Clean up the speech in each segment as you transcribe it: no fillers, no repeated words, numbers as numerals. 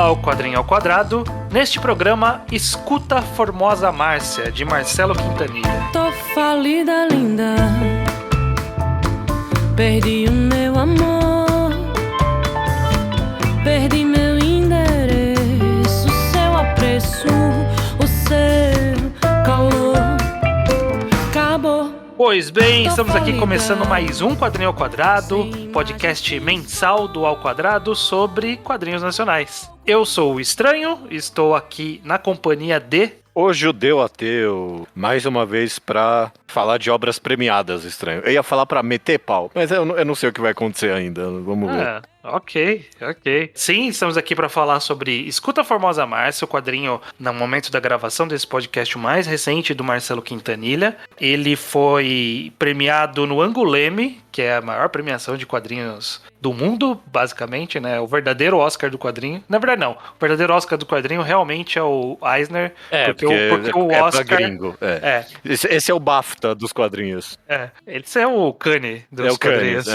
ao Quadrinho ao Quadrado. Neste programa, escuta Formosa Márcia, de Marcelo Quintanilha. Tô falida, linda, perdi o meu amor, perdi meu endereço, seu apreço, o seu calor, acabou. Pois bem, estamos aqui começando mais um Quadrinho ao Quadrado, podcast mensal do Ao Quadrado sobre quadrinhos nacionais. Eu sou o Estranho, estou aqui na companhia de... O Judeu Ateu, mais uma vez pra falar de obras premiadas, Estranho. Eu ia falar pra meter pau, mas eu não sei o que vai acontecer ainda, vamos ver. Ok. Sim, estamos aqui para falar sobre Escuta Formosa Márcia, o quadrinho, no momento da gravação desse podcast, o mais recente do Marcelo Quintanilha. Ele foi premiado no Angoulême, que é a maior premiação de quadrinhos do mundo, basicamente, né? O verdadeiro Oscar do quadrinho. Na verdade, não. O verdadeiro Oscar do quadrinho realmente é o Eisner. Porque o Oscar... pra gringo. Esse é o BAFTA dos quadrinhos. Esse é o Cannes dos quadrinhos.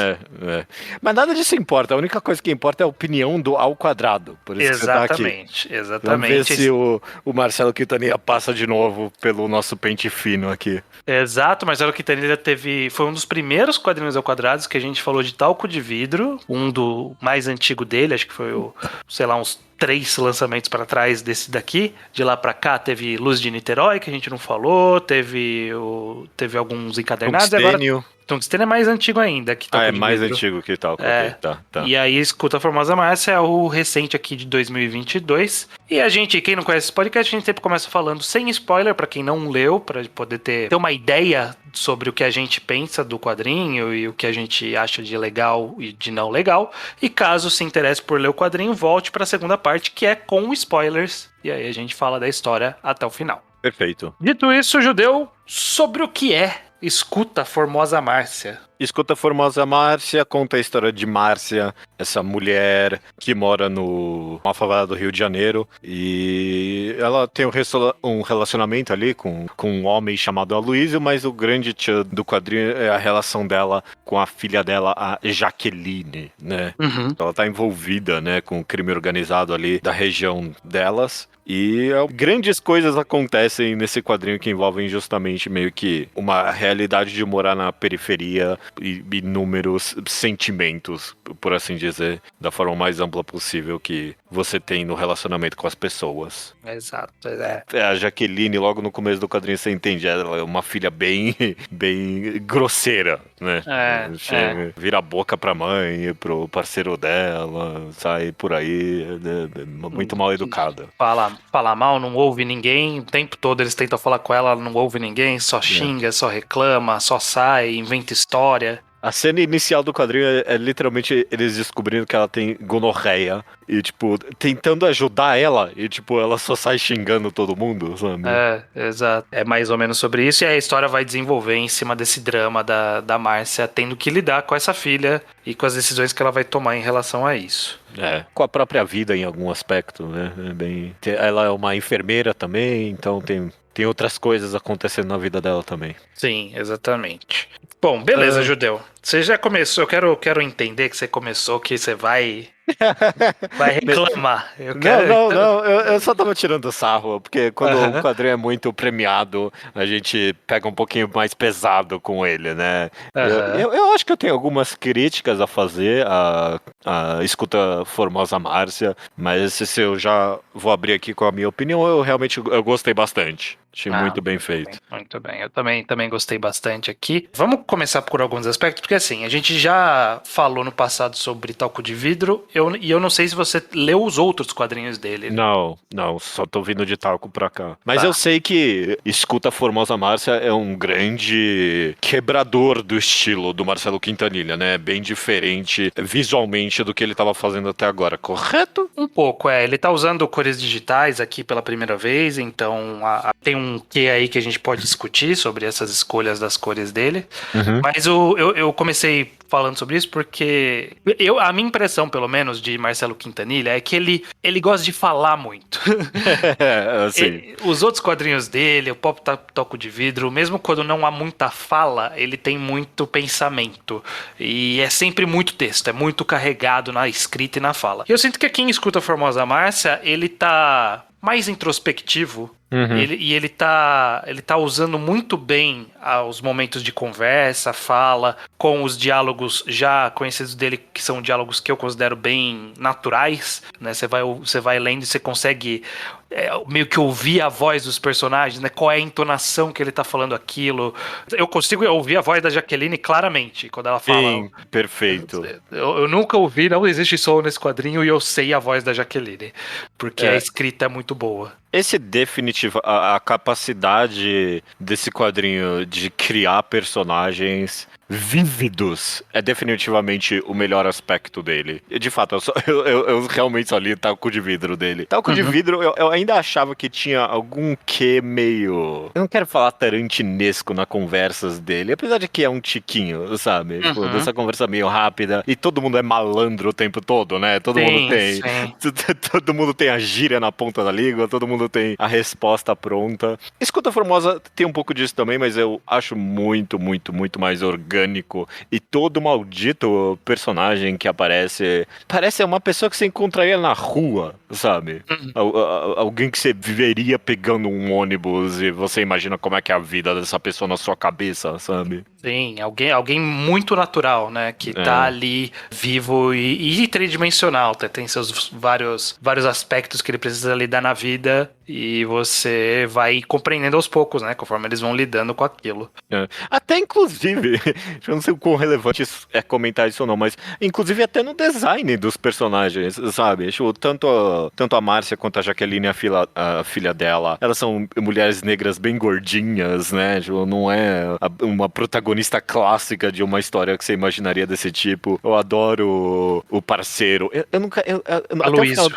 Mas nada disso importa. A única coisa que importa é a opinião do Ao Quadrado. Por isso exatamente, que você tá aqui. Exatamente. Vamos ver se o Marcelo Quintanilha passa de novo pelo nosso pente fino aqui. Exato, Marcelo Quintanilha foi um dos primeiros quadrinhos ao quadrado que a gente falou de Talco de Vidro, um do mais antigo dele, acho que foi uns 3 lançamentos para trás desse daqui. De lá para cá teve Luz de Niterói, que a gente não falou, teve alguns encadernados. Tungstênio. Agora Tungstênio é mais antigo ainda. Que é mais antigo que Talco. Tá. E aí, Escuta Formosa Márcia é o recente aqui de 2022. E quem não conhece esse podcast, a gente sempre começa falando sem spoiler, para quem não leu, para poder ter uma ideia sobre o que a gente pensa do quadrinho e o que a gente acha de legal e de não legal. E caso se interesse por ler o quadrinho, volte para a segunda parte, que é com spoilers. E aí a gente fala da história até o final. Perfeito. Dito isso, Judeu, sobre o que é Escuta Formosa Márcia. Escuta Formosa Márcia conta a história de Márcia, essa mulher que mora numa favela do Rio de Janeiro, e ela tem um relacionamento ali com um homem chamado Aloysio, mas o grande tchan do quadrinho é a relação dela com a filha dela, a Jaqueline, né? Uhum. Ela tá envolvida, né, com o crime organizado ali da região delas. E grandes coisas acontecem nesse quadrinho que envolvem justamente meio que uma realidade de morar na periferia e inúmeros sentimentos, por assim dizer, da forma mais ampla possível que você tem no relacionamento com as pessoas. Exato, A Jaqueline, logo no começo do quadrinho, você entende, ela é uma filha bem grosseira, né? Vira a boca pra mãe, pro parceiro dela, sai por aí, muito mal educada. Fala mal, não ouve ninguém, o tempo todo eles tentam falar com ela não ouve ninguém, só xinga, só reclama, só sai, inventa história. A cena inicial do quadrinho é literalmente eles descobrindo que ela tem gonorreia e, tentando ajudar ela e, ela só sai xingando todo mundo, sabe? Exato. É mais ou menos sobre isso e a história vai desenvolver em cima desse drama da Márcia tendo que lidar com essa filha e com as decisões que ela vai tomar em relação a isso. Com a própria vida em algum aspecto, né? Ela é uma enfermeira também, então tem outras coisas acontecendo na vida dela também. Sim, exatamente. Bom, beleza, Judeu. Você já começou, eu quero entender que você começou, que você vai reclamar. Eu só tava tirando sarro, porque quando o quadrinho é muito premiado, a gente pega um pouquinho mais pesado com ele, né? Eu acho que eu tenho algumas críticas a fazer a Escuta Formosa Márcia, mas se eu já vou abrir aqui com a minha opinião, eu gostei bastante. Achei muito bem feito. Muito bem. Eu também gostei bastante aqui. Vamos começar por alguns aspectos, porque assim, a gente já falou no passado sobre Talco de Vidro, e eu não sei se você leu os outros quadrinhos dele. Não, só tô vindo de Talco pra cá. Mas eu sei que Escuta Formosa Márcia é um grande quebrador do estilo do Marcelo Quintanilha, né? Bem diferente visualmente do que ele tava fazendo até agora, correto? Um pouco, ele tá usando cores digitais aqui pela primeira vez, então tem um que aí que a gente pode discutir sobre essas escolhas das cores dele. Mas eu comecei falando sobre isso porque a minha impressão, pelo menos, menos, de Marcelo Quintanilha é que ele gosta de falar muito. Assim. Os outros quadrinhos dele, o Pop Toco de Vidro, mesmo quando não há muita fala, ele tem muito pensamento. E é sempre muito texto, é muito carregado na escrita e na fala. E eu sinto que aqui em Escuta Formosa Márcia, ele tá mais introspectivo. Ele tá usando muito bem os momentos de conversa, fala, com os diálogos já conhecidos dele, que são diálogos que eu considero bem naturais, né? Você vai lendo e você consegue meio que ouvir a voz dos personagens, né? Qual é a entonação que ele tá falando aquilo. Eu consigo ouvir a voz da Jaqueline claramente, quando ela fala. Sim, perfeito. Eu nunca ouvi, não existe som nesse quadrinho e eu sei a voz da Jaqueline, porque a escrita é muito boa. Esse definitivo, a capacidade desse quadrinho de criar personagens vívidos é definitivamente o melhor aspecto dele. De fato, eu realmente só li Talco de Vidro dele. Talco de Vidro, eu ainda achava que tinha algum quê meio... Eu não quero falar tarantinesco nas conversas dele, apesar de que é um tiquinho, sabe? Tipo, dessa conversa meio rápida, e todo mundo é malandro o tempo todo, né? Todo mundo tem... Todo mundo tem a gíria na ponta da língua, todo mundo tem a resposta pronta. Escuta Formosa tem um pouco disso também, mas eu acho muito, muito, muito mais orgânico. E todo maldito personagem que aparece parece uma pessoa que você encontraria na rua, sabe? Alguém que você viveria pegando um ônibus e você imagina como é que é a vida dessa pessoa na sua cabeça, sabe? Sim, alguém muito natural, né? Que tá ali vivo e tridimensional, tem seus vários aspectos que ele precisa lidar na vida e você vai compreendendo aos poucos, né? Conforme eles vão lidando com aquilo. Até inclusive, eu não sei o quão relevante é comentar isso ou não, mas inclusive até no design dos personagens, sabe? Tipo, tanto a Márcia quanto a Jaqueline, a filha dela, elas são mulheres negras bem gordinhas, né? Tipo, não é uma protagonista clássica de uma história que você imaginaria desse tipo. Eu adoro o parceiro. Eu nunca... A Luísa.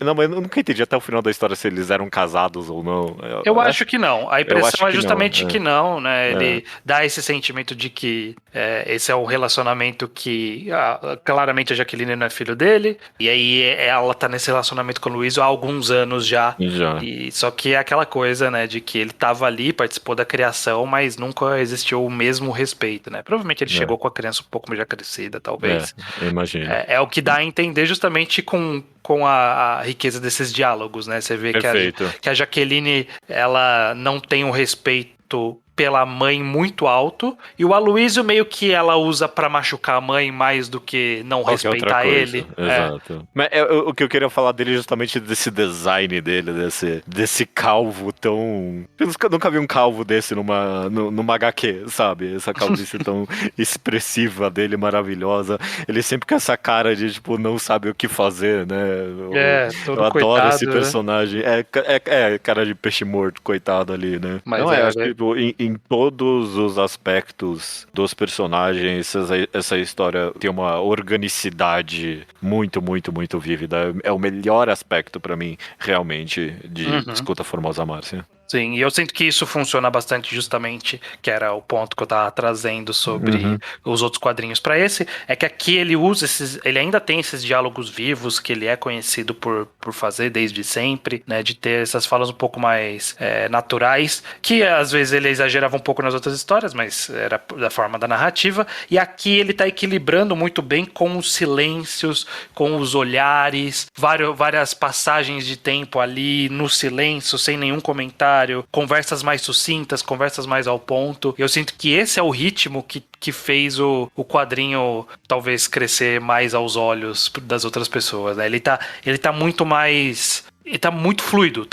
Não, mas eu nunca entendi até o final da história se eles eram casados ou não. Eu acho que não. A impressão é justamente que não, né? Ele dá esse sentimento de que esse é o relacionamento que claramente a Jaqueline não é filho dele, e aí ela tá nesse relacionamento com o Luiz há alguns anos já. E só que é aquela coisa, né, de que ele tava ali, participou da criação, mas nunca existiu o mesmo respeito, né? Provavelmente ele chegou com a criança um pouco já crescida, talvez. Eu imagino. É o que dá a entender justamente com a riqueza desses diálogos, né? Você vê que a Jaqueline, ela não tem um respeito pela mãe muito alto, e o Aloysio meio que ela usa pra machucar a mãe mais do que não respeitar ele. Exato. Mas o que eu queria falar dele é justamente desse design dele, desse calvo tão... Eu nunca vi um calvo desse numa HQ, sabe? Essa calvície tão expressiva dele, maravilhosa. Ele sempre com essa cara de, tipo, não sabe o que fazer, né? Todo eu adoro coitado, esse personagem. Né? É cara de peixe morto, coitado ali, né? Mas acho que tipo, em todos os aspectos dos personagens, essa história tem uma organicidade muito, muito, muito vívida. É o melhor aspecto pra mim, realmente, de Escuta Formosa Márcia. Sim, e eu sinto que isso funciona bastante justamente, que era o ponto que eu tava trazendo sobre os outros quadrinhos pra esse, é que aqui ele usa ele ainda tem esses diálogos vivos que ele é conhecido por fazer desde sempre, né, de ter essas falas um pouco mais naturais, que às vezes ele exagerava um pouco nas outras histórias, mas era da forma da narrativa, e aqui ele tá equilibrando muito bem com os silêncios, com os olhares, várias passagens de tempo ali no silêncio, sem nenhum comentário, conversas mais sucintas, conversas mais ao ponto. Eu sinto que esse é o ritmo que fez o quadrinho talvez crescer mais aos olhos das outras pessoas, né? Ele tá muito mais... Ele tá muito fluido.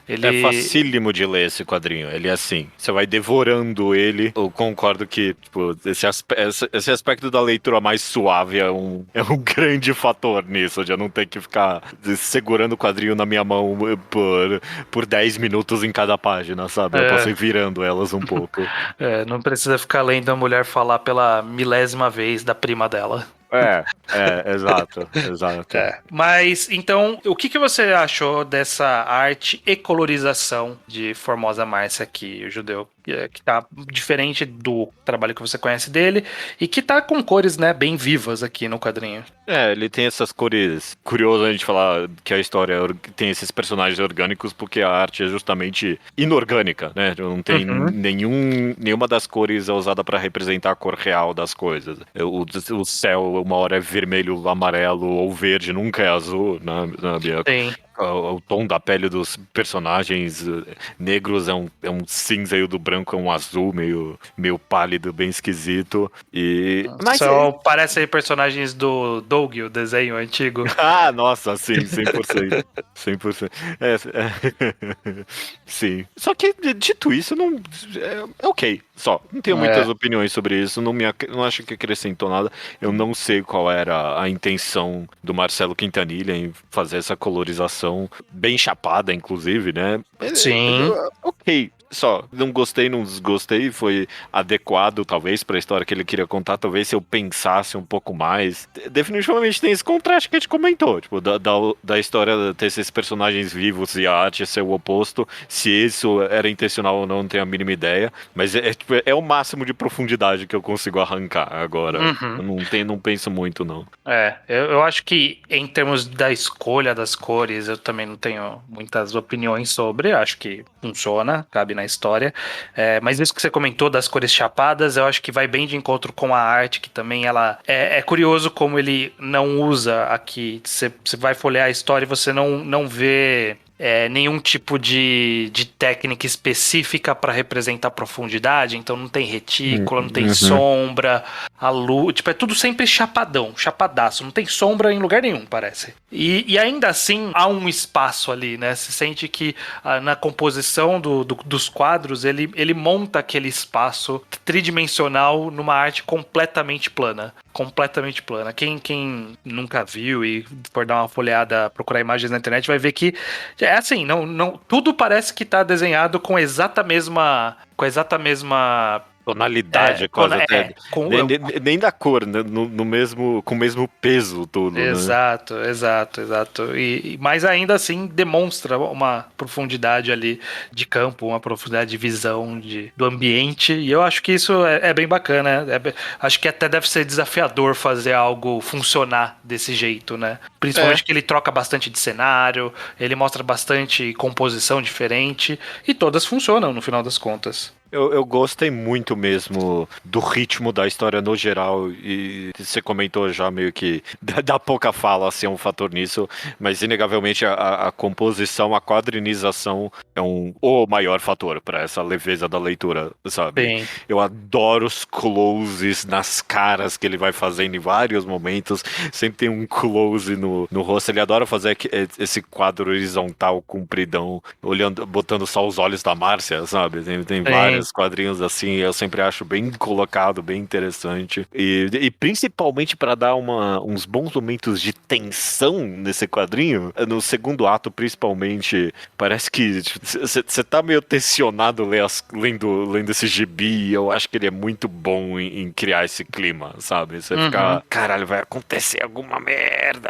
É facílimo de ler esse quadrinho. Ele é assim, você vai devorando ele. Eu concordo que tipo, esse aspecto da leitura mais suave é um grande fator nisso, de eu não ter que ficar segurando o quadrinho na minha mão por 10 minutos em cada página, sabe? Eu posso ir virando elas um pouco. Não precisa ficar lendo a mulher falar pela 1000ª vez da prima dela. Exato. Mas, então, o que você achou dessa arte e colorização de Formosa Márcia aqui, o Judeu? que tá diferente do trabalho que você conhece dele, e que tá com cores, né, bem vivas aqui no quadrinho. Ele tem essas cores. Curioso a gente falar que a história tem esses personagens orgânicos, porque a arte é justamente inorgânica, né? Não tem nenhuma das cores é usada para representar a cor real das coisas. O céu, uma hora é vermelho, amarelo ou verde, nunca é azul, na minha. Sim. O tom da pele dos personagens negros é um cinza e o do branco é um azul meio pálido, bem esquisito. Mas parece aí personagens do Doug, o desenho antigo. Ah, nossa, sim, 100%. 100%. Sim. Só que, dito isso, não é ok. Só. Não tenho muitas opiniões sobre isso. Não acho que acrescentou nada. Eu não sei qual era a intenção do Marcelo Quintanilha em fazer essa colorização bem chapada, inclusive, né? Sim. Ok. Só, não gostei, não desgostei, foi adequado, talvez, pra história que ele queria contar, talvez se eu pensasse um pouco mais. Definitivamente tem esse contraste que a gente comentou, tipo, da história ter esses personagens vivos e a arte ser o oposto, se isso era intencional ou não tenho a mínima ideia, mas é o máximo de profundidade que eu consigo arrancar agora. Eu não penso muito, não. Eu acho que em termos da escolha das cores, eu também não tenho muitas opiniões sobre, acho que funciona, cabe na história, mas isso que você comentou das cores chapadas, eu acho que vai bem de encontro com a arte, que também ela é curioso como ele não usa aqui, você vai folhear a história e você não vê nenhum tipo de técnica específica para representar profundidade, então não tem retícula, não tem sombra, a luz, tipo, é tudo sempre chapadaço, não tem sombra em lugar nenhum, parece. E ainda assim há um espaço ali, né? Se sente que na composição dos quadros ele monta aquele espaço tridimensional numa arte completamente plana. Completamente plana. Quem nunca viu e for dar uma folheada, procurar imagens na internet, vai ver que é assim, não, tudo parece que tá desenhado com a exata mesma tonalidade, quase até. Nem da cor, né? Com o mesmo peso todo, exato, né? Exato. Mas ainda assim demonstra uma profundidade ali de campo, uma profundidade de visão do ambiente. E eu acho que isso é bem bacana. Acho que até deve ser desafiador fazer algo funcionar desse jeito, né? Principalmente que ele troca bastante de cenário, ele mostra bastante composição diferente. E todas funcionam no final das contas. Eu gostei muito mesmo do ritmo da história no geral, e você comentou já meio que dá pouca fala assim, é um fator nisso, mas inegavelmente a composição, a quadrinização é o maior fator para essa leveza da leitura, sabe? Bem. Eu adoro os closes nas caras que ele vai fazendo em vários momentos, sempre tem um close no rosto, ele adora fazer esse quadro horizontal, compridão, botando só os olhos da Márcia, sabe? Tem vários quadrinhos assim, eu sempre acho bem colocado, bem interessante. E principalmente para dar uns bons momentos de tensão nesse quadrinho, no segundo ato, principalmente, parece que você tá meio tensionado lendo esse gibi, e eu acho que ele é muito bom em criar esse clima, sabe? Você fica, caralho, vai acontecer alguma merda.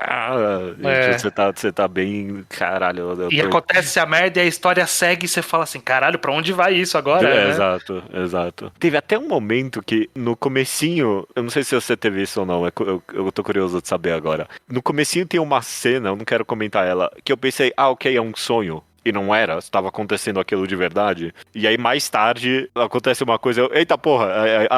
Você tá bem, caralho. Acontece a merda e a história segue e você fala assim, caralho, pra onde vai isso agora? Né? Exato. Teve até um momento que no comecinho, eu não sei se você teve isso ou não, eu tô curioso de saber agora. No comecinho tem uma cena, eu não quero comentar ela, que eu pensei, ok, é um sonho. E não era, estava acontecendo aquilo de verdade. E aí mais tarde acontece uma coisa, eita porra,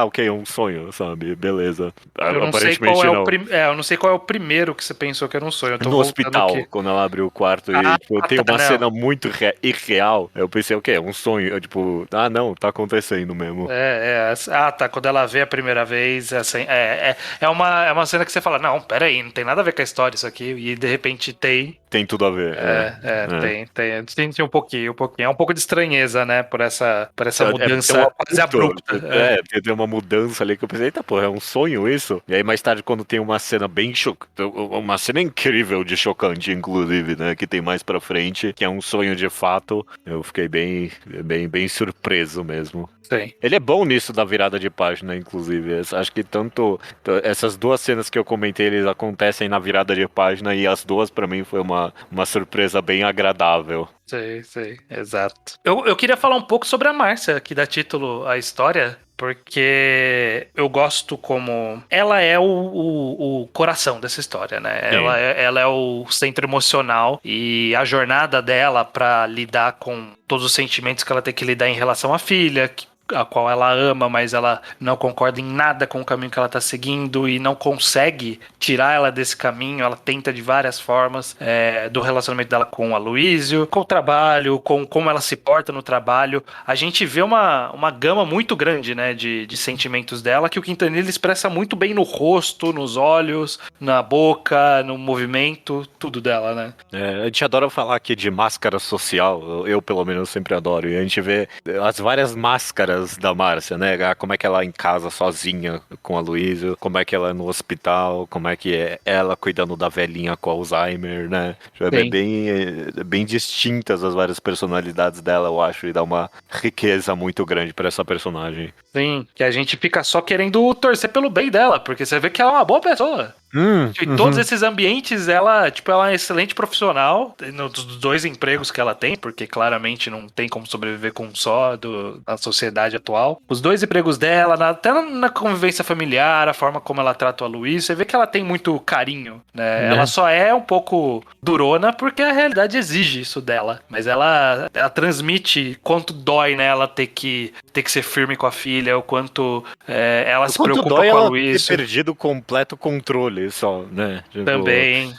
ok, é um sonho, sabe? Beleza. Eu não sei qual eu não sei qual é o primeiro que você pensou que era um sonho. No hospital, quando ela abriu o quarto e tem uma cena muito irreal, eu pensei, ok, é um sonho. Eu, tipo, não, tá acontecendo mesmo. Tá, quando ela vê a primeira vez, assim, é uma cena que você fala, não, pera aí, não tem nada a ver com a história isso aqui, e de repente tem. Tem tudo a ver. Tem. Senti um pouquinho. É um pouco de estranheza, né? Por essa mudança quase abrupta. Tem uma mudança ali que eu pensei, eita porra, é um sonho isso? E aí mais tarde, quando tem uma cena bem chocante, uma cena incrível de chocante, inclusive, né? Que tem mais pra frente, que é um sonho de fato, eu fiquei bem surpreso mesmo. Sim. Ele é bom nisso da virada de página, inclusive. Acho que tanto essas duas cenas que eu comentei, eles acontecem na virada de página, e as duas pra mim foi uma uma surpresa bem agradável. Sei, exato. Eu queria falar um pouco sobre a Márcia, que dá título à história, porque eu gosto como... Ela é o coração dessa história, né? Ela é o centro emocional e a jornada dela pra lidar com todos os sentimentos que ela tem que lidar em relação à filha, a qual ela ama, mas ela não concorda em nada com o caminho que ela tá seguindo e não consegue tirar ela desse caminho. Ela tenta de várias formas, do relacionamento dela com o Aloysio, com o trabalho, com como ela se porta no trabalho. A gente vê uma gama muito grande, né, de sentimentos dela, que o Quintanilha expressa muito bem no rosto, nos olhos, na boca, no movimento, tudo dela, né? A gente adora falar aqui de máscara social, eu pelo menos sempre adoro, e a gente vê as várias máscaras da Márcia, né? Como é que ela é em casa sozinha com a Luísa, como é que ela é no hospital, como é que é ela cuidando da velhinha com Alzheimer, né? É bem distintas as várias personalidades dela, eu acho, e dá uma riqueza muito grande pra essa personagem. Sim, que a gente fica só querendo torcer pelo bem dela, porque você vê que ela é uma boa pessoa. Em todos esses ambientes, ela é uma excelente profissional, nos 2 empregos que ela tem, porque claramente não tem como sobreviver com um só da sociedade atual. Os 2 empregos dela, até na convivência familiar, a forma como ela trata o Aloysio, você vê que ela tem muito carinho, né? Ela só é um pouco durona porque a realidade exige isso dela, mas ela transmite quanto dói, né, ela ter que ser firme com a filha, o quanto ela se preocupa com o Aloysio. Ela ter perdido completo controle só, né? Tipo, Também.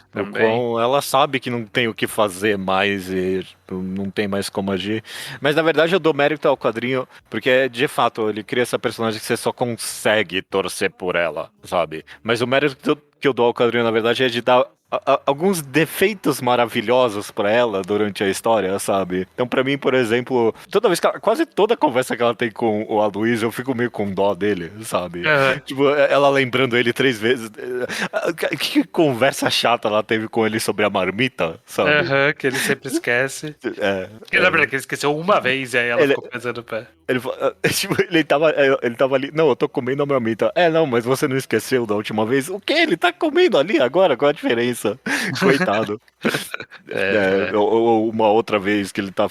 Ela sabe que não tem o que fazer mais e não tem mais como agir. Mas na verdade eu dou mérito ao quadrinho, porque de fato ele cria essa personagem que você só consegue torcer por ela, sabe? Mas o mérito que eu dou ao quadrinho, na verdade, é de dar alguns defeitos maravilhosos pra ela durante a história, sabe? Então, pra mim, por exemplo, quase toda conversa que ela tem com o Aloysio, eu fico meio com dó dele, sabe? Tipo, ela lembrando ele 3 vezes. Que conversa chata ela teve com ele sobre a marmita, sabe? Que ele sempre esquece. Na verdade, que ele esqueceu uma vez e aí ela ficou pesando o pé. Ele tava ali. Não, eu tô comendo a marmita. Não, mas você não esqueceu da última vez? O quê? Ele tá comendo ali agora? Qual a diferença? Coitado. Ou uma outra vez que ele tá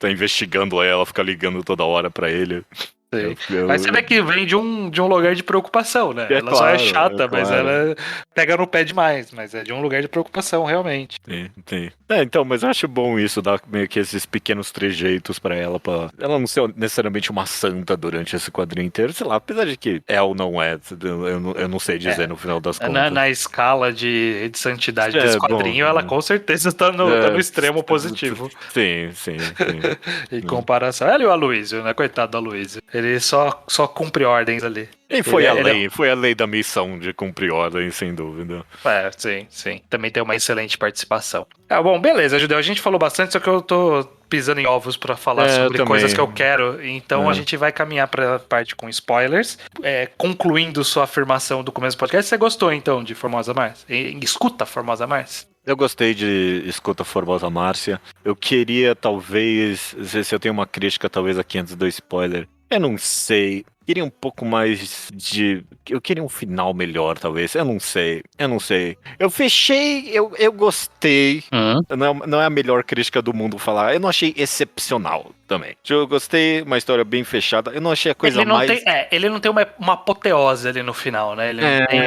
investigando ela, fica ligando toda hora pra ele. Mas você vê que vem de um lugar de preocupação, né? Ela só é chata, mas ela pega no pé demais. Mas é de um lugar de preocupação, realmente. Tem. Então, mas eu acho bom isso, dar meio que esses pequenos trejeitos pra ela não ser necessariamente uma santa durante esse quadrinho inteiro, sei lá, apesar de que é ou não é, eu não sei dizer no final das contas. Na escala de santidade desse quadrinho, ela com certeza tá no extremo positivo. Sim. Em comparação. Ela e o Aloysio, né? Coitado do Aloysio. Ele só cumpre ordens ali. E foi a lei da missão de cumprir ordens, sem dúvida. Sim. Também tem uma excelente participação. Bom, beleza, Judeu. A gente falou bastante, só que eu tô pisando em ovos pra falar sobre coisas que eu quero. Então a gente vai caminhar pra parte com spoilers. Concluindo sua afirmação do começo do podcast, você gostou então de Formosa Márcia? Escuta Formosa Márcia? Eu gostei de Escuta Formosa Márcia. Eu queria, talvez, se eu tenho uma crítica, talvez aqui antes do spoiler. Eu não sei. Queria um pouco mais de... Eu queria um final melhor, talvez. Eu não sei. Eu fechei, eu gostei. Não é a melhor crítica do mundo falar. Eu não achei excepcional também. Eu gostei, uma história bem fechada. Eu não achei a coisa mais... Ele não tem uma apoteose ali no final, né? Ele não tem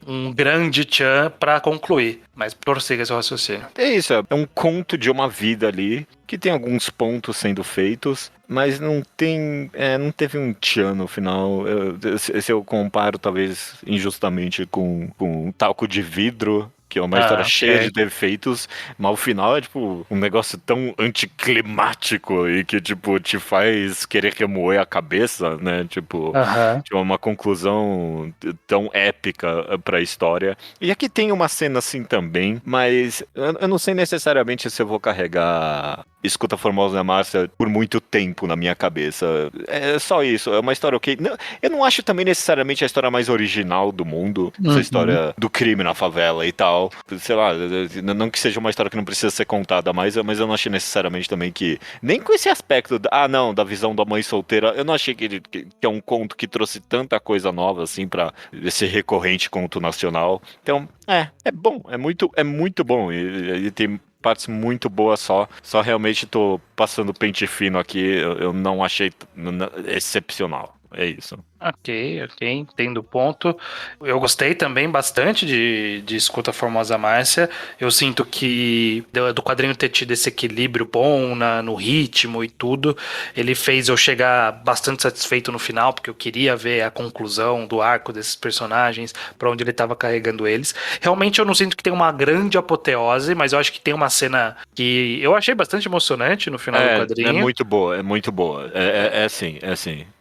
um grande tchan pra concluir. Mas prossiga seu raciocínio. É isso, é um conto de uma vida ali, que tem alguns pontos sendo feitos, mas não teve um tchan no final. Se eu comparo, talvez, injustamente com Talco de Vidro, que é uma história cheia de defeitos, mas o final é, tipo, um negócio tão anticlimático e que, tipo, te faz querer remoer a cabeça, né? Tipo, uma conclusão tão épica pra história. E aqui tem uma cena assim também, mas eu não sei necessariamente se eu vou carregar Escuta Formosa Márcia por muito tempo na minha cabeça. É só isso, é uma história ok. Não, eu não acho também necessariamente a história mais original do mundo, essa história do crime na favela e tal. Sei lá, não que seja uma história que não precisa ser contada mais, mas eu não achei necessariamente também que... Nem com esse aspecto, não, da visão da mãe solteira, eu não achei que é um conto que trouxe tanta coisa nova, assim, pra esse recorrente conto nacional. Então, é bom, é muito bom. E tem partes muito boas só realmente tô passando pente fino aqui, eu não achei excepcional. É isso. Ok, entendo o ponto. Eu gostei também bastante de Escuta Formosa Márcia. Eu sinto que do quadrinho ter tido esse equilíbrio bom no ritmo e tudo, ele fez eu chegar bastante satisfeito no final, porque eu queria ver a conclusão do arco desses personagens, pra onde ele estava carregando eles. Realmente eu não sinto que tem uma grande apoteose, mas eu acho que tem uma cena que eu achei bastante emocionante no final do quadrinho. É muito boa, é muito boa. É sim.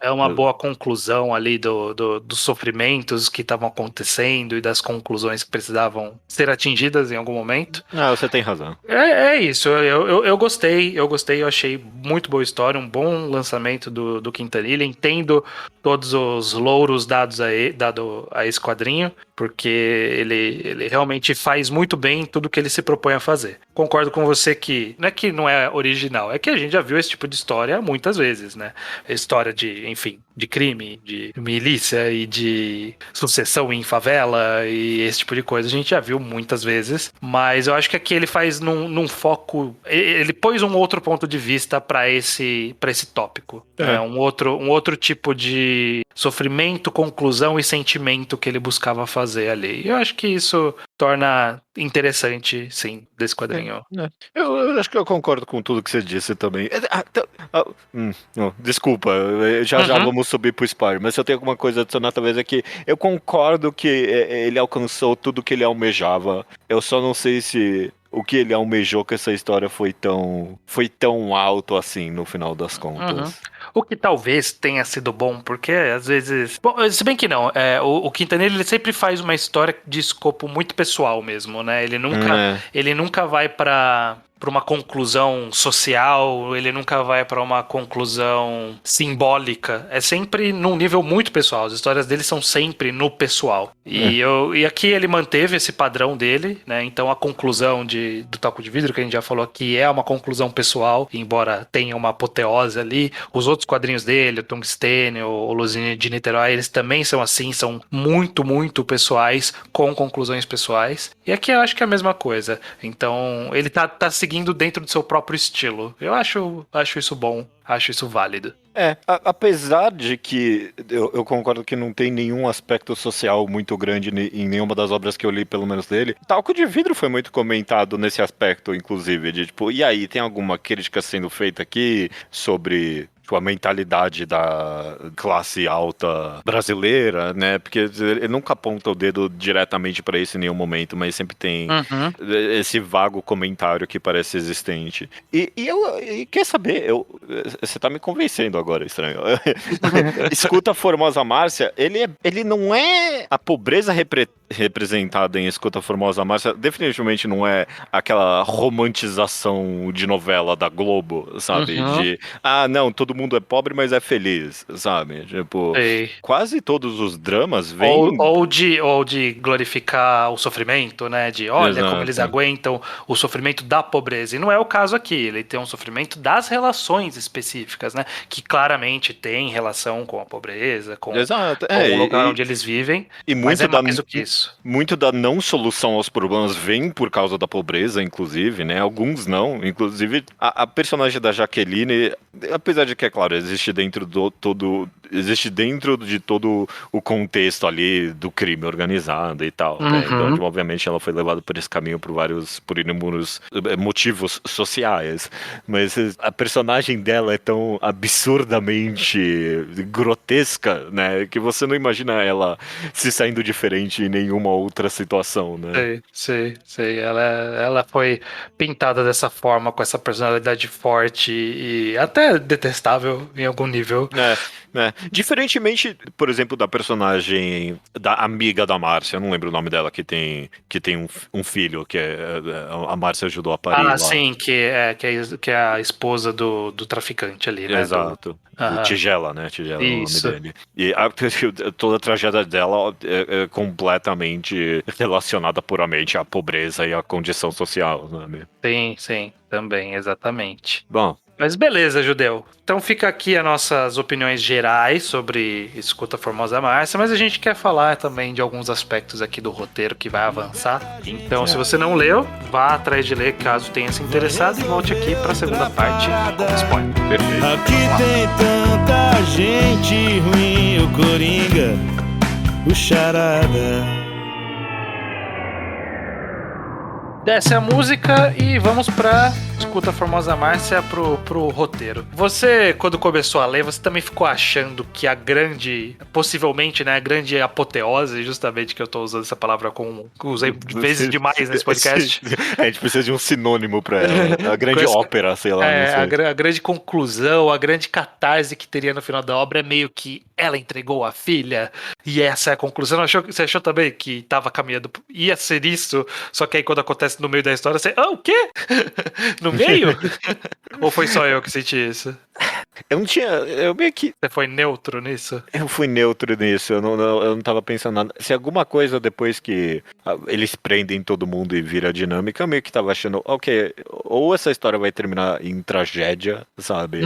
É uma boa conclusão ali dos sofrimentos que estavam acontecendo e das conclusões que precisavam ser atingidas em algum momento. Você tem razão. É isso, eu gostei, eu achei muito boa história, um bom lançamento do Quintanilha, entendo todos os louros dado a esse quadrinho, porque ele realmente faz muito bem tudo que ele se propõe a fazer. Concordo com você que não é original, é que a gente já viu esse tipo de história muitas vezes, né? História de crime, de milícia e de sucessão em favela e esse tipo de coisa a gente já viu muitas vezes, mas eu acho que aqui ele faz num foco, ele pôs um outro ponto de vista para esse tópico, né? Um outro tipo de sofrimento, conclusão e sentimento que ele buscava fazer ali. Eu acho que isso torna interessante, sim, desse quadrinho. Eu acho que eu concordo com tudo que você disse também. Desculpa, já vamos subir pro spoiler, mas se eu tenho alguma coisa a adicionar, talvez é que eu concordo que ele alcançou tudo que ele almejava. Eu só não sei se o que ele almejou com essa história foi tão alto assim, no final das contas. O que talvez tenha sido bom, porque às vezes... Bom, se bem que não, o Quintanilha ele sempre faz uma história de escopo muito pessoal mesmo, né? Ele nunca vai pra uma conclusão social, ele nunca vai pra uma conclusão simbólica. É sempre num nível muito pessoal. As histórias dele são sempre no pessoal. E aqui ele manteve esse padrão dele, né? Então a conclusão do Taco de Vidro, que a gente já falou aqui, é uma conclusão pessoal, embora tenha uma apoteose ali. Os outros quadrinhos dele, o Tungstênio, o Luzinha de Niterói, eles também são assim, são muito, muito pessoais, com conclusões pessoais. E aqui eu acho que é a mesma coisa. Então ele tá seguindo dentro do seu próprio estilo. Eu acho isso bom, acho isso válido. Apesar de que eu concordo que não tem nenhum aspecto social muito grande em nenhuma das obras que eu li, pelo menos dele. Talco de Vidro foi muito comentado nesse aspecto, inclusive, de tipo, e aí, tem alguma crítica sendo feita aqui sobre a mentalidade da classe alta brasileira, né? Porque ele nunca aponta o dedo diretamente pra isso em nenhum momento, mas sempre tem esse vago comentário que parece existente. E quer saber, você tá me convencendo agora, estranho. Escuta Formosa Márcia, ele não é a pobreza representada em Escuta Formosa Márcia, definitivamente não é aquela romantização de novela da Globo, sabe? De, não, todo mundo é pobre, mas é feliz, sabe? Tipo, quase todos os dramas vêm... Ou de glorificar o sofrimento, né? De, olha como eles aguentam o sofrimento da pobreza. E não é o caso aqui. Ele tem um sofrimento das relações específicas, né? Que claramente tem relação com a pobreza, com o lugar onde eles vivem. E mas é mais do que isso. Muito da não solução aos problemas vem por causa da pobreza, inclusive, né? Alguns não. Inclusive, a personagem da Jaqueline, apesar de que, é claro, existe dentro de todo o contexto ali do crime organizado e tal, né? Então, obviamente, ela foi levada por esse caminho por inúmeros motivos sociais. Mas a personagem dela é tão absurdamente grotesca, né? Que você não imagina ela se saindo diferente em nenhuma outra situação, né? Sei. Ela foi pintada dessa forma, com essa personalidade forte e até detestável em algum nível. Diferentemente, por exemplo, da personagem da amiga da Márcia, eu não lembro o nome dela, que tem um filho, que a Márcia ajudou a parir lá. Sim, que é a esposa do traficante ali, né? Exato. O Tigela, né? Tigela é o nome Isso. dele. E toda a tragédia dela é completamente relacionada puramente à pobreza e à condição social, né? Sim, também, exatamente. Bom. Mas beleza, Judeu. Então fica aqui as nossas opiniões gerais sobre Escuta a Formosa Márcia, mas a gente quer falar também de alguns aspectos aqui do roteiro que vai avançar. Então, se você não leu, vá atrás de ler caso tenha se interessado e volte aqui para a segunda parte com spoiler. Perfeito. Aqui tem tanta gente ruim, o Coringa, o Charada. Desce a música e vamos pra Escuta a Formosa Márcia pro roteiro. Você, quando começou a ler, você também ficou achando que a grande, possivelmente, né, a grande apoteose, justamente que eu tô usando essa palavra usei vezes demais nesse podcast. A gente precisa de um sinônimo pra ela. A grande ópera, sei lá. A grande conclusão, a grande catarse que teria no final da obra é meio que ela entregou a filha e essa é a conclusão. Você achou também que tava caminhando, ia ser isso, só que aí quando acontece no meio da história, você, o quê? No meio? Ou foi só eu que senti isso? Eu meio que... Você foi neutro nisso? Eu fui neutro nisso, eu não tava pensando nada. Se alguma coisa depois que eles prendem todo mundo e vira dinâmica, eu meio que tava achando, ok, ou essa história vai terminar em tragédia, sabe?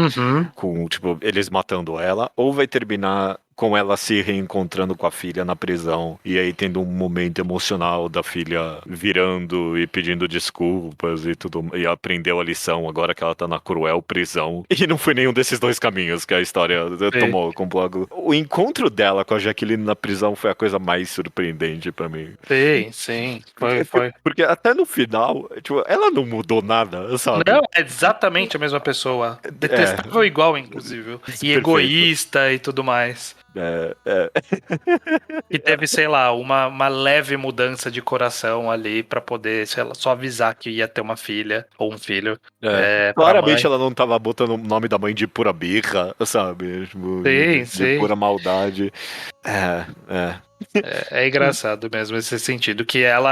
Com, tipo, eles matando ela, ou vai terminar com ela se reencontrando com a filha na prisão, e aí tendo um momento emocional da filha virando e pedindo desculpas e tudo, e aprendeu a lição agora que ela tá na cruel prisão. E não foi nenhum desses dois caminhos que a história tomou com o encontro dela com a Jaqueline na prisão foi a coisa mais surpreendente pra mim. Sim, foi. Porque até no final, tipo, ela não mudou nada, sabe? Não, é exatamente a mesma pessoa. Detestável igual, inclusive. E Perfeito. Egoísta e tudo mais. E teve, sei lá, uma leve mudança de coração ali pra poder, sei lá, só avisar que ia ter uma filha ou um filho. Claramente ela não tava botando o nome da mãe de pura birra, sabe? Tipo, de pura maldade. É engraçado mesmo esse sentido, que ela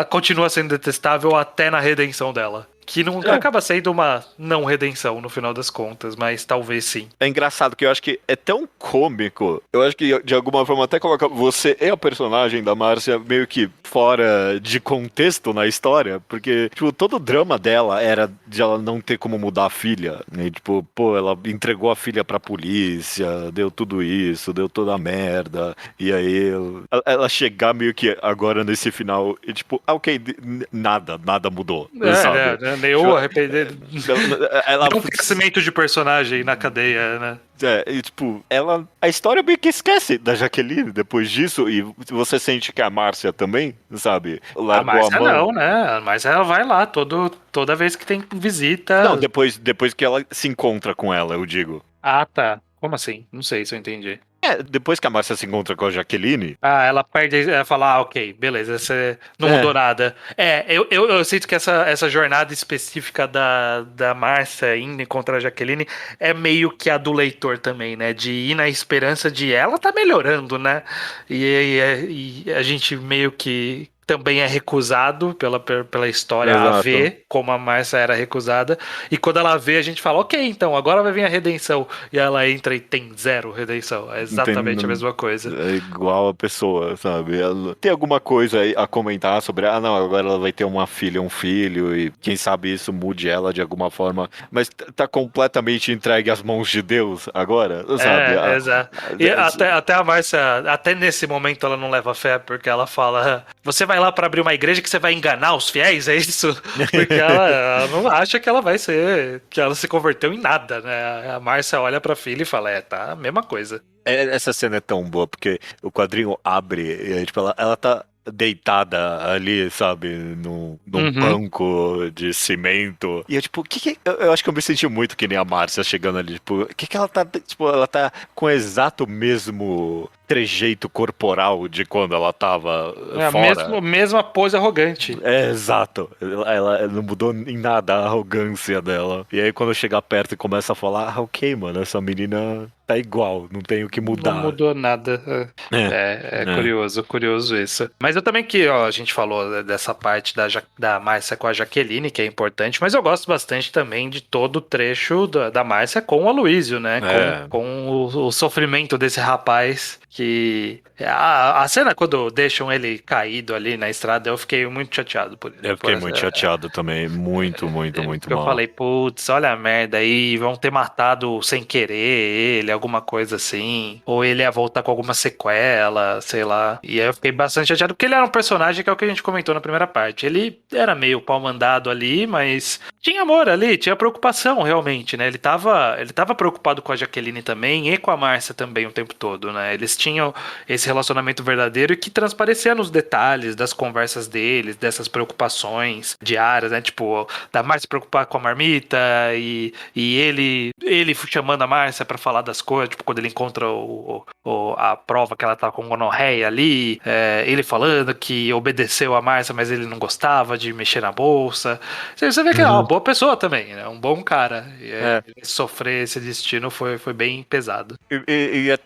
continua sendo detestável até na redenção dela. Que não acaba sendo uma não redenção no final das contas, mas talvez sim. É engraçado que eu acho que é tão cômico. Eu acho que de alguma forma até coloca você e a personagem da Márcia meio que fora de contexto na história, porque tipo, todo o drama dela era de ela não ter como mudar a filha, né? Tipo, pô, ela entregou a filha pra polícia, deu tudo isso, deu toda a merda, e aí ela chegar meio que agora nesse final e tipo, ok, nada mudou, sabe? Nenhum arrependimento. Um crescimento de personagem na cadeia, né? E tipo, a história meio que esquece da Jaqueline depois disso, e você sente que a Márcia também, sabe? Largou a Márcia não, né? A Márcia ela vai lá toda vez que tem visita. Não, depois que ela se encontra com ela, eu digo. Ah, tá. Como assim? Não sei se eu entendi. Depois que a Márcia se encontra com a Jaqueline... ela perde, ela fala, ok, beleza, você não mudou nada. Eu sinto que essa jornada específica da Márcia indo encontrar a Jaqueline é meio que a do leitor também, né? De ir na esperança de ela tá melhorando, né? E a gente meio que também é recusado pela história. Exato. A ver como a Márcia era recusada, e quando ela vê a gente fala, ok, então agora vai vir a redenção, e ela entra e tem zero redenção. É exatamente a mesma coisa. É igual a pessoa, sabe? Ela tem alguma coisa a comentar sobre, não, agora ela vai ter uma filha, um filho, e quem sabe isso mude ela de alguma forma, mas tá completamente entregue às mãos de Deus agora, sabe? Exato. E até a Márcia, até nesse momento ela não leva fé, porque ela fala, você vai lá pra abrir uma igreja que você vai enganar os fiéis, é isso? Porque ela não acha que ela vai ser, que ela se converteu em nada, né? A Márcia olha pra filha e fala, tá a mesma coisa. Essa cena é tão boa, porque o quadrinho abre, e, tipo, ela tá deitada ali, sabe, num banco de cimento. E eu, tipo, eu acho que eu me senti muito que nem a Márcia chegando ali, tipo, ela tá, tipo, ela tá com o exato mesmo trejeito corporal de quando ela tava fora. A mesma pose arrogante. Exato. Ela não mudou em nada a arrogância dela. E aí quando chegar perto e começa a falar, ok, mano, essa menina tá igual, não tem o que mudar. Não mudou nada. É curioso isso. Mas eu também a gente falou dessa parte da Márcia com a Jaqueline, que é importante, mas eu gosto bastante também de todo o trecho da Márcia com o Aloysio, né? Com o sofrimento desse rapaz, que a cena quando deixam ele caído ali na estrada, eu fiquei muito chateado por ele. Eu fiquei muito chateado também, muito mal. Eu falei, putz, olha a merda aí, vão ter matado sem querer ele, alguma coisa assim, ou ele ia voltar com alguma sequela, sei lá. E aí eu fiquei bastante chateado, porque ele era um personagem que é o que a gente comentou na primeira parte. Ele era meio pau mandado ali, mas tinha amor ali, tinha preocupação realmente, né? Ele tava preocupado com a Jaqueline também e com a Márcia também o tempo todo, né? Eles tinham esse relacionamento verdadeiro e que transparecia nos detalhes das conversas deles, dessas preocupações diárias, né? Tipo, da Márcia se preocupar com a marmita e ele chamando a Márcia pra falar das coisas, tipo, quando ele encontra a prova que ela tá com gonorreia ali, ele falando que obedeceu a Márcia, mas ele não gostava de mexer na bolsa. Você vê que é uma boa pessoa também, né? Um bom cara. E sofrer esse destino foi bem pesado. E é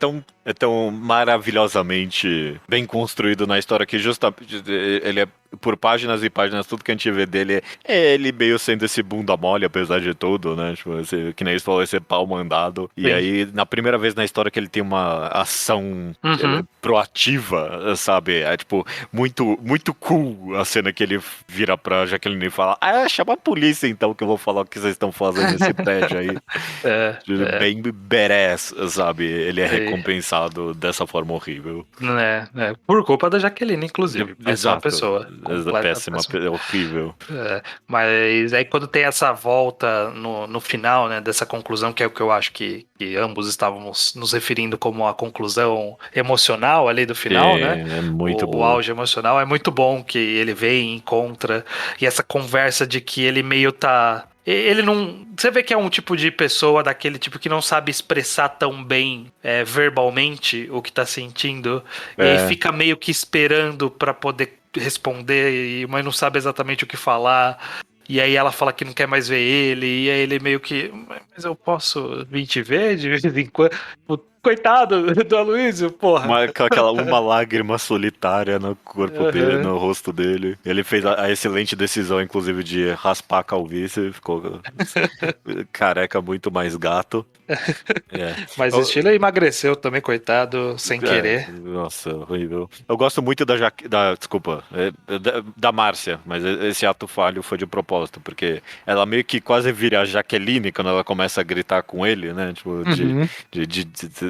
tão maravilhosamente bem construído na história que justamente ele é por páginas e páginas, tudo que a gente vê dele é ele meio sendo esse bunda mole, apesar de tudo, né? Tipo, que nem isso falou, esse pau mandado. Sim. E aí, na primeira vez na história que ele tem uma ação proativa, sabe? É tipo, muito, muito cool a cena que ele vira pra Jaqueline e fala: chama a polícia então, que eu vou falar o que vocês estão fazendo nesse prédio aí. Bem badass, sabe? Ele é recompensado dessa forma horrível. Por culpa da Jaqueline, inclusive. Exato. Uma pessoa. Péssima, horrível. Mas aí quando tem essa volta no final, né, dessa conclusão, que é o que eu acho que ambos estávamos nos referindo como a conclusão emocional ali do final, né? É muito bom. O auge emocional é muito bom, que ele vem, encontra, e essa conversa de que ele meio tá... Ele não... Você vê que é um tipo de pessoa daquele tipo que não sabe expressar tão bem verbalmente o que tá sentindo, e aí fica meio que esperando pra poder responder, mas não sabe exatamente o que falar. E aí ela fala que não quer mais ver ele, e aí ele meio que... Mas eu posso vir te ver de vez em quando? Coitado do Aloysio, porra. Uma lágrima solitária no corpo dele, no rosto dele. Ele fez a excelente decisão, inclusive, de raspar a calvície. Ficou careca muito mais gato. Mas o estilo emagreceu também, coitado, sem querer. Nossa, horrível. Eu gosto muito da Márcia, mas esse ato falho foi de propósito, porque ela meio que quase vira a Jaqueline quando ela começa a gritar com ele, né? Tipo,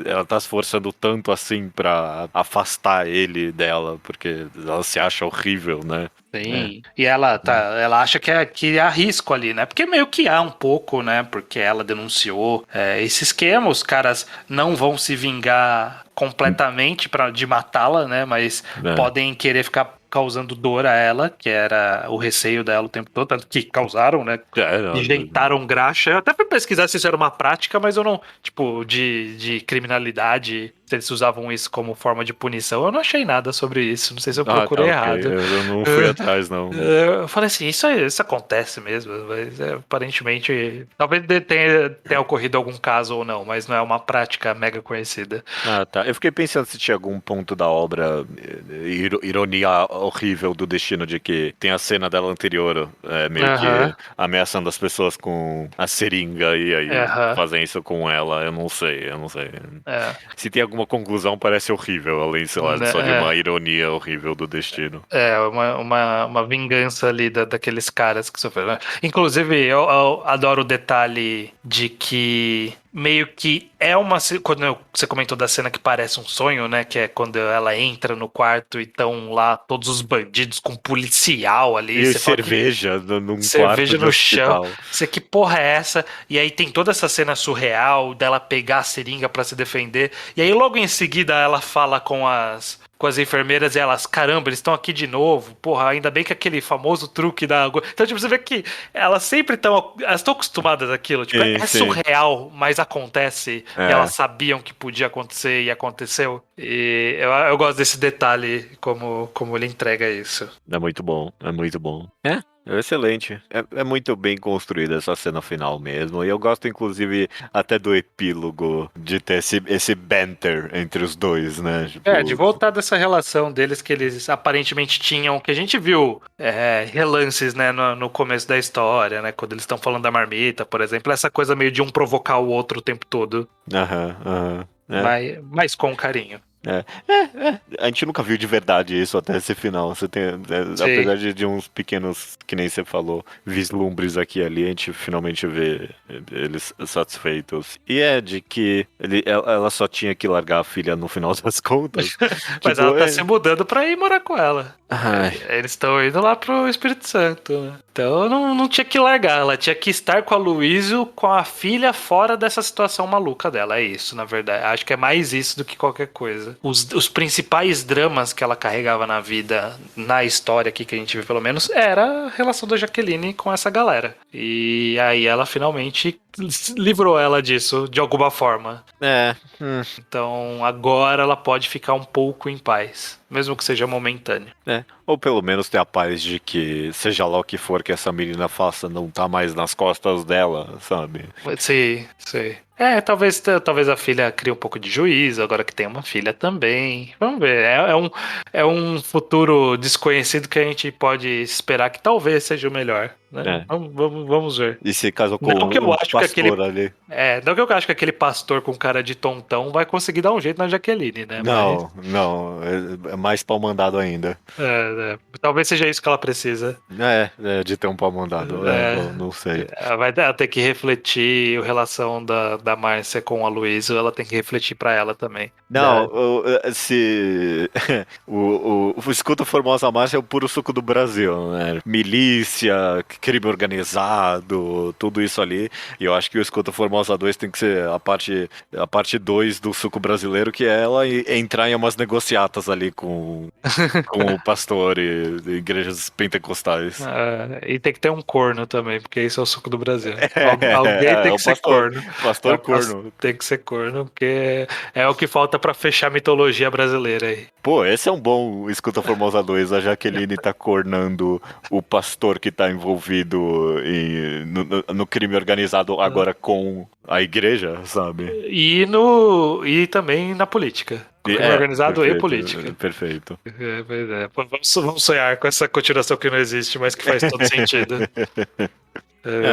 ela tá se forçando tanto assim pra afastar ele dela, porque ela se acha horrível, né? Sim, e ela acha que há risco ali, né? Porque meio que há um pouco, né? Porque ela denunciou esse esquema, os caras não vão se vingar completamente de matá-la, né? Mas podem querer ficar causando dor a ela, que era o receio dela o tempo todo, tanto que causaram, né? Injetaram graxa. Eu até fui pesquisar se isso era uma prática, mas eu não, tipo, de criminalidade, se eles usavam isso como forma de punição, eu não achei nada sobre isso. Não sei se eu procurei errado. Eu não fui atrás, não. Eu falei assim, isso acontece mesmo, mas aparentemente, talvez tenha ocorrido algum caso ou não, mas não é uma prática mega conhecida. Tá. Eu fiquei pensando se tinha algum ponto da obra, ironia horrível do destino, de que tem a cena dela anterior, meio que ameaçando as pessoas com a seringa, e aí fazem isso com ela. Eu não sei. Se tem alguma conclusão, parece horrível, além, sei lá, só de uma ironia horrível do destino. Uma vingança ali daqueles caras que sofreram. Inclusive, eu adoro o detalhe de que meio que quando você comentou da cena que parece um sonho, né? Que é quando ela entra no quarto e estão lá todos os bandidos com policial ali. E cerveja num cerveja quarto no chão. Você, que porra é essa? E aí tem toda essa cena surreal dela pegar a seringa pra se defender. E aí logo em seguida ela fala com as com as enfermeiras e elas, caramba, eles estão aqui de novo. Porra, ainda bem que aquele famoso truque da água. Então, tipo, você vê que elas sempre estão. Elas estão acostumadas àquilo. Tipo, é surreal, mas acontece. E elas sabiam que podia acontecer e aconteceu. E eu gosto desse detalhe, como ele entrega isso. É muito bom, é muito bom. É excelente. É muito bem construída essa cena final mesmo. E eu gosto, inclusive, até do epílogo de ter esse banter entre os dois, né? Tipo... de voltar dessa relação deles que eles aparentemente tinham, que a gente viu relances, né, no começo da história, né? Quando eles estão falando da marmita, por exemplo. Essa coisa meio de um provocar o outro o tempo todo. Mas com carinho. A gente nunca viu de verdade isso até esse final. Você tem, apesar de uns pequenos, que nem você falou, vislumbres aqui e ali, a gente finalmente vê eles satisfeitos. E de que ela só tinha que largar a filha no final das contas. Mas ela tá se mudando pra ir morar com ela. Ai. Eles estão indo lá pro Espírito Santo, né? Então não tinha que largar, ela tinha que estar com a Luísa, com a filha, fora dessa situação maluca dela. É isso, na verdade. Acho que é mais isso do que qualquer coisa. Os principais dramas que ela carregava na vida, na história aqui que a gente vê pelo menos, era a relação da Jaqueline com essa galera. E aí ela finalmente livrou ela disso, de alguma forma. Então agora ela pode ficar um pouco em paz, mesmo que seja momentâneo. Ou pelo menos ter a paz de que, seja lá o que for que essa menina faça, não tá mais nas costas dela, sabe? Sim. Talvez a filha crie um pouco de juízo, agora que tem uma filha também. Vamos ver, é um futuro desconhecido que a gente pode esperar que talvez seja o melhor, né? Vamos ver. E se casou com não que eu acho pastor que aquele, ali. não que eu acho que aquele pastor com cara de tontão vai conseguir dar um jeito na Jaqueline, né? Não, é mais pau mandado ainda. Talvez seja isso que ela precisa. De ter um pau mandado, não sei. Ela ter que refletir a relação da Márcia com a Luísa, ela tem que refletir pra ela também. Não, se o Escuta Formosa Márcia é o puro suco do Brasil, né? Milícia, crime organizado, tudo isso ali. E eu acho que o Escuta Formosa 2 tem que ser a parte 2 do suco brasileiro, que é ela entrar em umas negociatas ali com o pastor e igrejas pentecostais. E tem que ter um corno também, porque isso é o suco do Brasil. Alguém tem que ser corno. Pastor corno. Tem que ser corno, porque é o que falta pra fechar a mitologia brasileira aí. Pô, esse é um bom Escuta Formosa 2, a Jaqueline tá cornando o pastor que tá envolvido no crime organizado agora com a igreja, sabe? E também na política. Crime organizado perfeito, e política. Perfeito. Vamos sonhar com essa continuação que não existe, mas que faz todo sentido.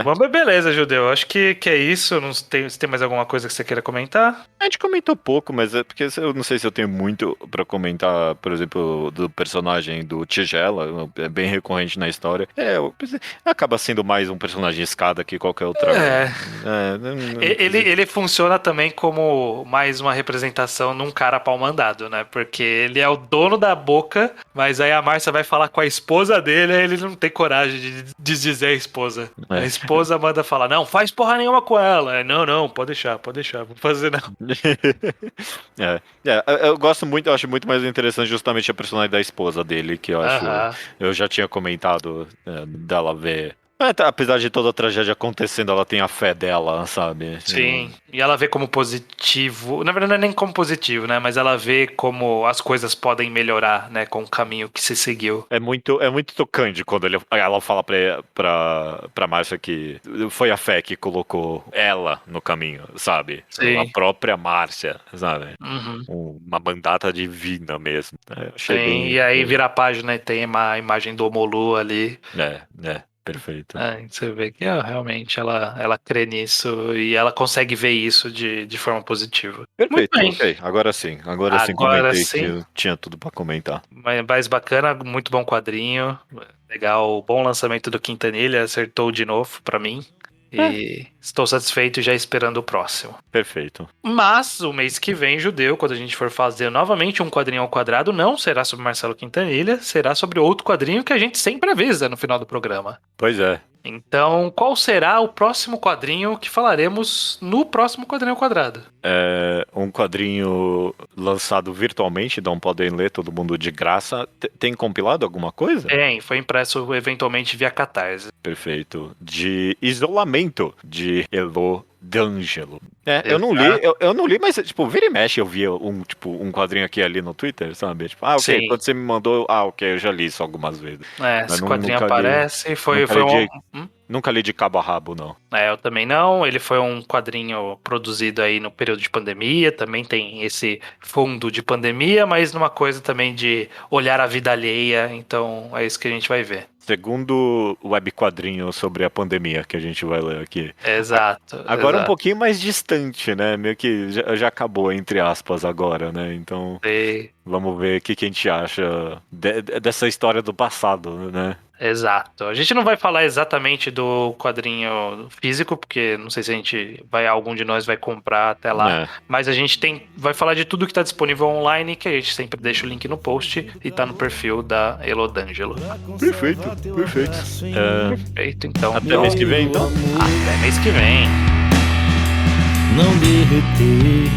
Mas beleza, Judeu. Acho que é isso. Não tem, se tem mais alguma coisa que você queira comentar? A gente comentou pouco, mas é porque eu não sei se eu tenho muito pra comentar, por exemplo, do personagem do Tigela. É bem recorrente na história. Acaba sendo mais um personagem escada que qualquer outra. Ele funciona também como mais uma representação num cara pau mandado, né? Porque ele é o dono da boca, mas aí a Márcia vai falar com a esposa dele, aí ele não tem coragem de desdizer a esposa. A esposa manda falar, não, faz porra nenhuma com ela. Não, pode deixar, vou fazer não. Eu gosto muito, eu acho muito mais interessante justamente a personagem da esposa dele, que eu acho, eu já tinha comentado dela ver. Apesar de toda a tragédia acontecendo, ela tem a fé dela, sabe? Sim, e ela vê como positivo. Na verdade, não é nem como positivo, né? Mas ela vê como as coisas podem melhorar, né? Com o caminho que se seguiu. É muito tocante quando ela fala pra Márcia que foi a fé que colocou ela no caminho, sabe? Sim. A própria Márcia, sabe? Uhum. Uma mandata divina mesmo. Sim, e aí vira a página e tem a imagem do Omolu ali. Perfeito. Você vê que realmente ela crê nisso e ela consegue ver isso de forma positiva. Perfeito, ok. Agora sim comentei que eu tinha tudo pra comentar. Mais bacana, muito bom quadrinho. Legal, bom lançamento do Quintanilha, acertou de novo pra mim. E estou satisfeito e já esperando o próximo. Perfeito. Mas o mês que vem, Judeu, quando a gente for fazer novamente um quadrinho ao quadrado, não será sobre Marcelo Quintanilha, será sobre outro quadrinho que a gente sempre avisa no final do programa. Pois é. Então, qual será o próximo quadrinho que falaremos no próximo Quadrinho ao Quadrado? É um quadrinho lançado virtualmente, então podem ler todo mundo de graça. Tem compilado alguma coisa? Tem, foi impresso eventualmente via Catarse. Perfeito. De Isolamento, de Elo D'Angelo. Eu não li, mas, tipo, vira e mexe eu via um quadrinho aqui e ali no Twitter, sabe? Tipo, ok, sim. Quando você me mandou, ok, eu já li isso algumas vezes. Esse quadrinho aparece, Nunca li de cabo a rabo, não. Eu também não. Ele foi um quadrinho produzido aí no período de pandemia. Também tem esse fundo de pandemia, mas numa coisa também de olhar a vida alheia. Então é isso que a gente vai ver. Segundo web quadrinho sobre a pandemia que a gente vai ler aqui. Exato. Agora um pouquinho mais distante, né? Meio que já acabou, entre aspas, agora, né? Então, vamos ver o que a gente acha dessa história do passado, né? Exato. A gente não vai falar exatamente do quadrinho físico, porque não sei se algum de nós vai comprar até lá, mas a gente vai falar de tudo que está disponível online, que a gente sempre deixa o link no post e tá no perfil da Elo D'Angelo. Perfeito. Perfeito, então. Até mês que vem, então? Até mês que vem. Não derreter,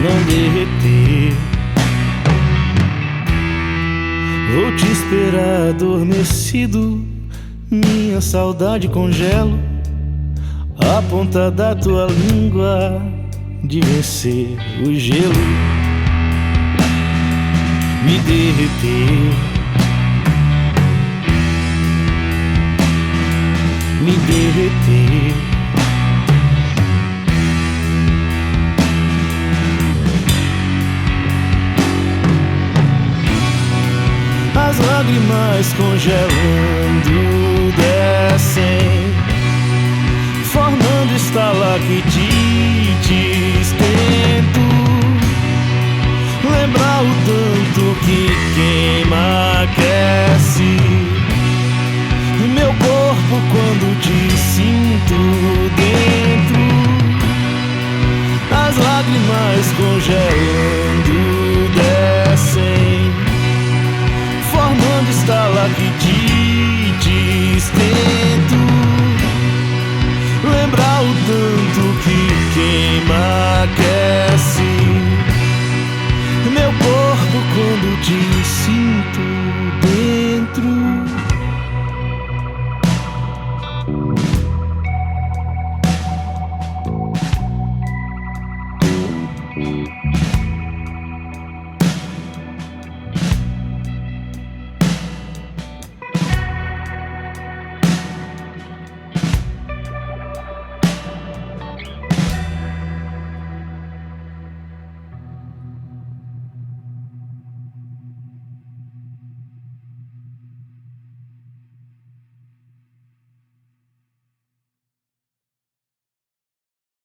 não derreter. Vou te esperar adormecido, minha saudade congelo, a ponta da tua língua de vencer o gelo. Me derreter, me derreter. As lágrimas congelando descem, formando estalactites. Tento lembrar o tanto que queima, aquece meu corpo quando te sinto dentro. As lágrimas congelam